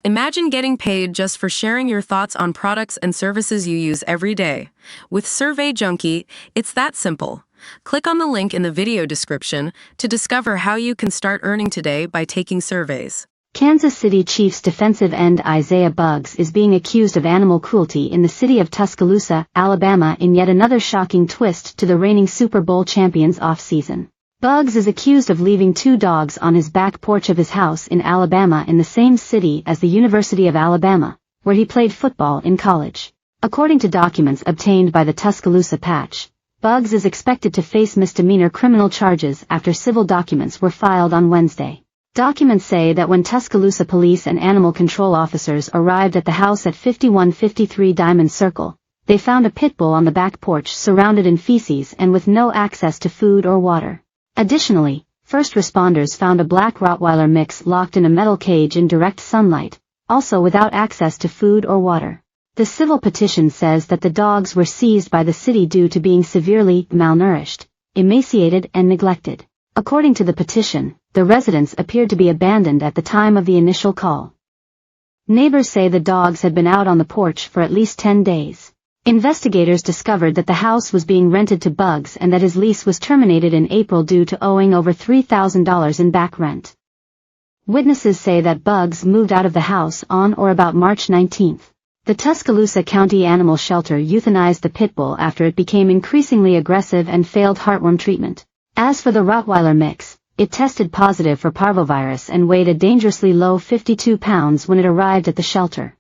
Imagine getting paid just for sharing your thoughts on products and services you use every day. With Survey Junkie, it's that simple. Click on the link in the video description to discover how you can start earning today by taking surveys. Kansas City Chiefs defensive end Isaiah Buggs is being accused of animal cruelty in the city of Tuscaloosa, Alabama in yet another shocking twist to the reigning Super Bowl champions offseason. Buggs is accused of leaving 2 dogs on his back porch of his house in Alabama in the same city as the University of Alabama, where he played football in college. According to documents obtained by the Tuscaloosa Patch, Buggs is expected to face misdemeanor criminal charges after civil documents were filed on Wednesday. Documents say that when Tuscaloosa police and animal control officers arrived at the house at 5153 Diamond Circle, they found a pit bull on the back porch surrounded in feces and with no access to food or water. Additionally, first responders found a black Rottweiler mix locked in a metal cage in direct sunlight, also without access to food or water. The civil petition says that the dogs were seized by the city due to being severely malnourished, emaciated and neglected. According to the petition, the residents appeared to be abandoned at the time of the initial call. Neighbors say the dogs had been out on the porch for at least 10 days. Investigators discovered that the house was being rented to Buggs and that his lease was terminated in April due to owing over $3,000 in back rent. Witnesses say that Buggs moved out of the house on or about March 19. The Tuscaloosa County Animal Shelter euthanized the pit bull after it became increasingly aggressive and failed heartworm treatment. As for the Rottweiler mix, it tested positive for parvovirus and weighed a dangerously low 52 pounds when it arrived at the shelter.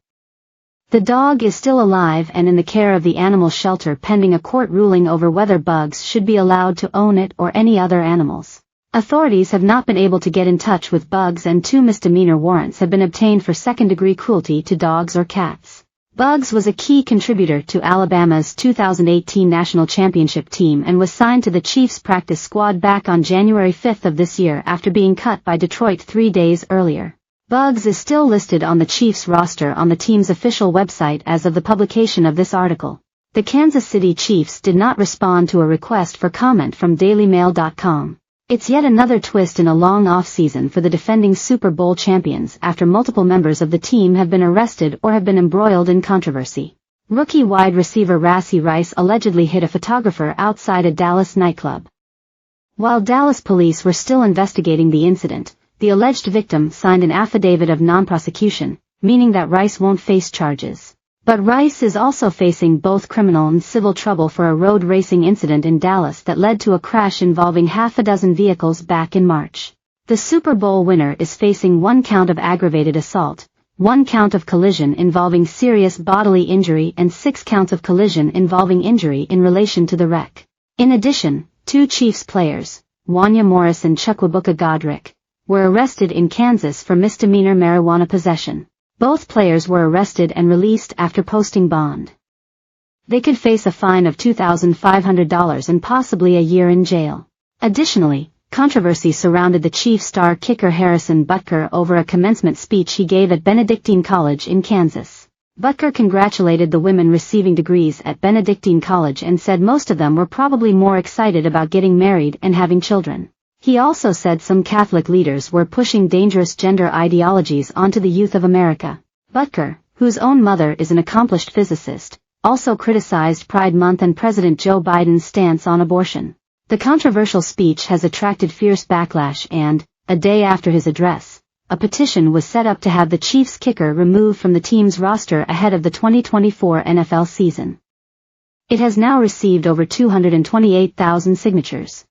The dog is still alive and in the care of the animal shelter pending a court ruling over whether Buggs should be allowed to own it or any other animals. Authorities have not been able to get in touch with Buggs and 2 misdemeanor warrants have been obtained for second-degree cruelty to dogs or cats. Buggs was a key contributor to Alabama's 2018 national championship team and was signed to the Chiefs practice squad back on January 5 of this year after being cut by Detroit 3 days earlier. Buggs is still listed on the Chiefs roster on the team's official website as of the publication of this article. The Kansas City Chiefs did not respond to a request for comment from DailyMail.com. It's yet another twist in a long off-season for the defending Super Bowl champions after multiple members of the team have been arrested or have been embroiled in controversy. Rookie wide receiver Rashee Rice allegedly hit a photographer outside a Dallas nightclub. While Dallas police were still investigating the incident, the alleged victim signed an affidavit of non-prosecution, meaning that Rice won't face charges. But Rice is also facing both criminal and civil trouble for a road racing incident in Dallas that led to a crash involving half a dozen vehicles back in March. The Super Bowl winner is facing 1 count of aggravated assault, 1 count of collision involving serious bodily injury and 6 counts of collision involving injury in relation to the wreck. In addition, 2 Chiefs players, Wanya Morris and Chukwuebuka Godric, were arrested in Kansas for misdemeanor marijuana possession. Both players were arrested and released after posting bond. They could face a fine of $2,500 and possibly a year in jail. Additionally, controversy surrounded the Chiefs star kicker Harrison Butker over a commencement speech he gave at Benedictine College in Kansas. Butker congratulated the women receiving degrees at Benedictine College and said most of them were probably more excited about getting married and having children. He also said some Catholic leaders were pushing dangerous gender ideologies onto the youth of America. Butker, whose own mother is an accomplished physicist, also criticized Pride Month and President Joe Biden's stance on abortion. The controversial speech has attracted fierce backlash and, a day after his address, a petition was set up to have the Chiefs kicker removed from the team's roster ahead of the 2024 NFL season. It has now received over 228,000 signatures.